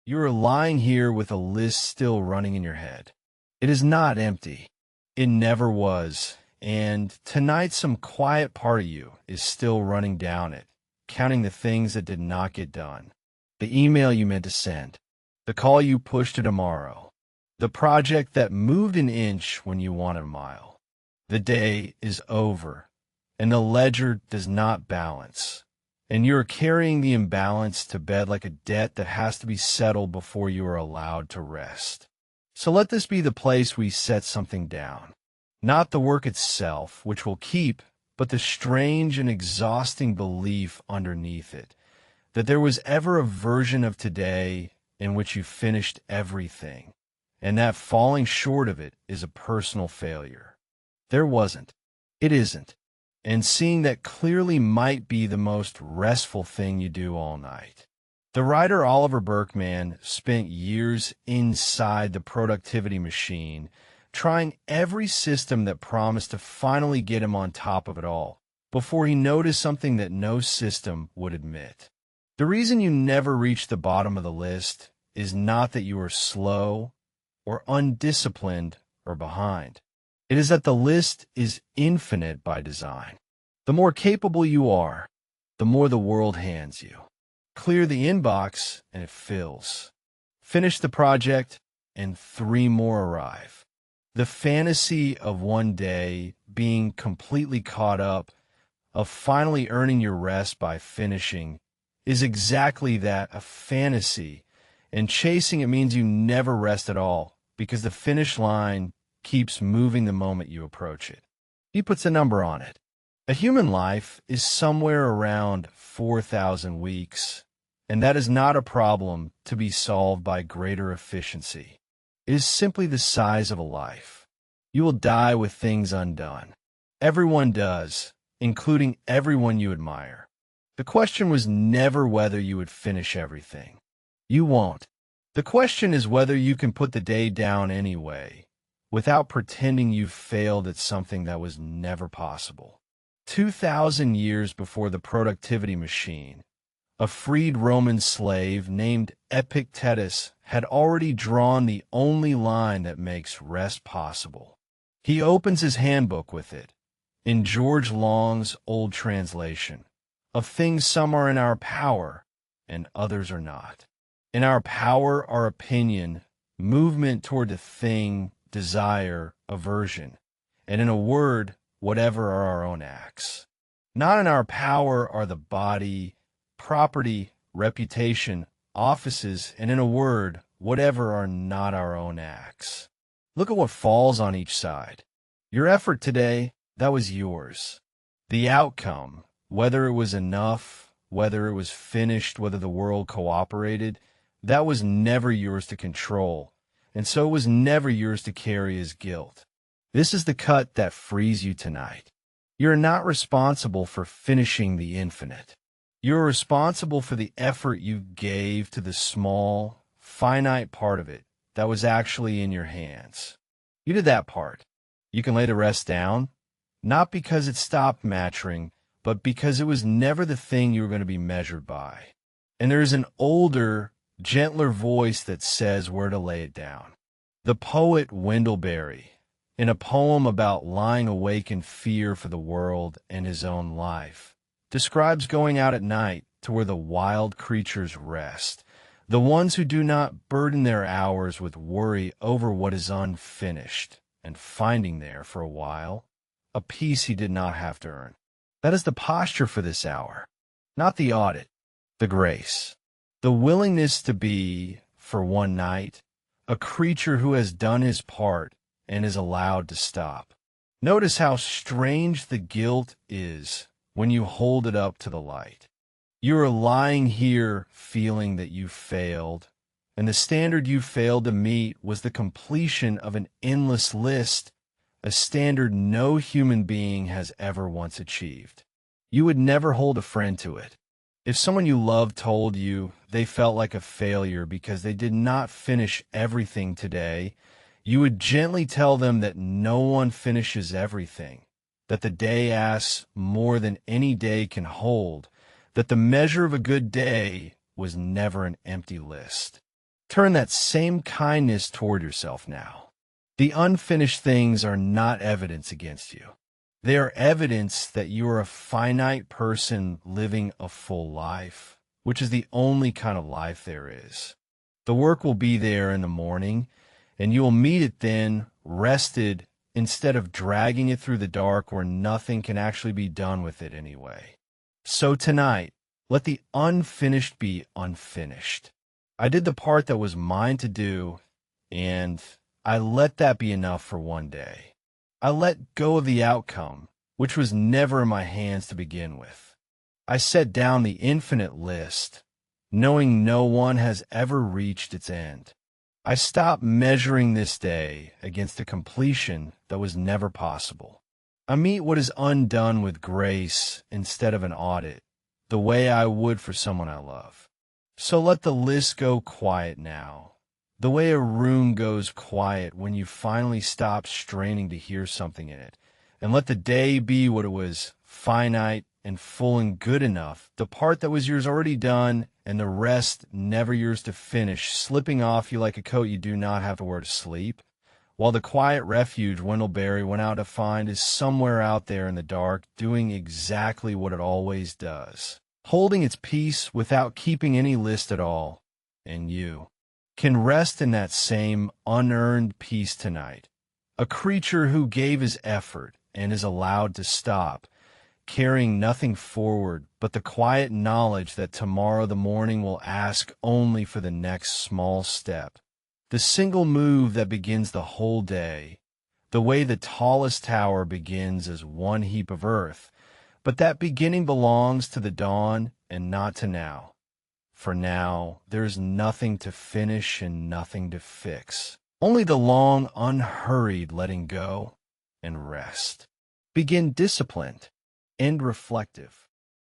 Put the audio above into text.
You are lying here with a list still running in your head. It is not empty. It never was. And tonight some quiet part of you is still running down it, counting the things that did not get done. The email you meant to send. The call you pushed to tomorrow. The project that moved an inch when you wanted a mile. The day is over, and the ledger does not balance. And you are carrying the imbalance to bed like a debt that has to be settled before you are allowed to rest. So let this be the place we set something down. Not the work itself, which will keep, but the strange and exhausting belief underneath it, that there was ever a version of today in which you finished everything, and that falling short of it is a personal failure. There wasn't. It isn't. And seeing that clearly might be the most restful thing you do all night. The writer Oliver Burkeman spent years inside the productivity machine, trying every system that promised to finally get him on top of it all, before he noticed something that no system would admit. The reason you never reach the bottom of the list is not that you are slow or undisciplined or behind. It is that the list is infinite by design. The more capable you are, the more the world hands you. Clear the inbox and it fills. Finish the project and 3 more arrive. The fantasy of one day being completely caught up, of finally earning your rest by finishing, is exactly that, a fantasy, and chasing it means you never rest at all, because the finish line keeps moving the moment you approach it. He puts a number on it. A human life is somewhere around 4,000 weeks, and that is not a problem to be solved by greater efficiency. It is simply the size of a life. You will die with things undone. Everyone does, including everyone you admire. The question was never whether you would finish everything. You won't. The question is whether you can put the day down anyway, without pretending you failed at something that was never possible. 2,000 years before the productivity machine, a freed Roman slave named Epictetus had already drawn the only line that makes rest possible. He opens his handbook with it, in George Long's old translation, of things some are in our power and others are not. In our power are opinion, movement toward the thing, desire, aversion, and in a word, whatever are our own acts. Not in our power are the body, property, reputation, offices, and in a word, whatever are not our own acts. Look at what falls on each side. Your effort today, that was yours. The outcome, whether it was enough, whether it was finished, whether the world cooperated, that was never yours to control, and so it was never yours to carry as guilt. This is the cut that frees you tonight. You're not responsible for finishing the infinite. You're responsible for the effort you gave to the small, finite part of it that was actually in your hands. You did that part. You can lay the rest down, not because it stopped mattering, but because it was never the thing you were going to be measured by. And there's an older, gentler voice that says where to lay it down. The poet Wendell-Berry, in a poem about lying awake in fear for the world and his own life, describes going out at night to where the wild creatures rest, the ones who do not burden their hours with worry over what is unfinished, and finding there, for a while, a peace he did not have to earn. That is the posture for this hour, not the audit, the grace, the willingness to be, for one night, a creature who has done his part and is allowed to stop. Notice how strange the guilt is when you hold it up to the light. You are lying here feeling that you failed, and the standard you failed to meet was the completion of an endless list, a standard no human being has ever once achieved. You would never hold a friend to it. If someone you loved told you they felt like a failure because they did not finish everything today, you would gently tell them that no one finishes everything, that the day asks more than any day can hold, that the measure of a good day was never an empty list. Turn that same kindness toward yourself now. The unfinished things are not evidence against you. They are evidence that you are a finite person living a full life, which is the only kind of life there is. The work will be there in the morning, and you will meet it then, rested, instead of dragging it through the dark where nothing can actually be done with it anyway. So tonight, let the unfinished be unfinished. I did the part that was mine to do, and I let that be enough for one day. I let go of the outcome, which was never in my hands to begin with. I set down the infinite list, knowing no one has ever reached its end. I stopped measuring this day against a completion that was never possible. I meet what is undone with grace instead of an audit, the way I would for someone I love. So let the list go quiet now, the way a room goes quiet when you finally stop straining to hear something in it, and let the day be what it was, finite and full and good enough, the part that was yours already done, and the rest never yours to finish, slipping off you like a coat you do not have to wear to sleep, while the quiet refuge Wendellberry went out to find is somewhere out there in the dark, doing exactly what it always does, holding its peace without keeping any list at all, and you can rest in that same unearned peace tonight, a creature who gave his effort and is allowed to stop, carrying nothing forward but the quiet knowledge that tomorrow the morning will ask only for the next small step, the single move that begins the whole day, the way the tallest tower begins as one heap of earth, but that beginning belongs to the dawn and not to now. For now, there is nothing to finish and nothing to fix, only the long, unhurried letting go and rest. Begin disciplined, end reflective.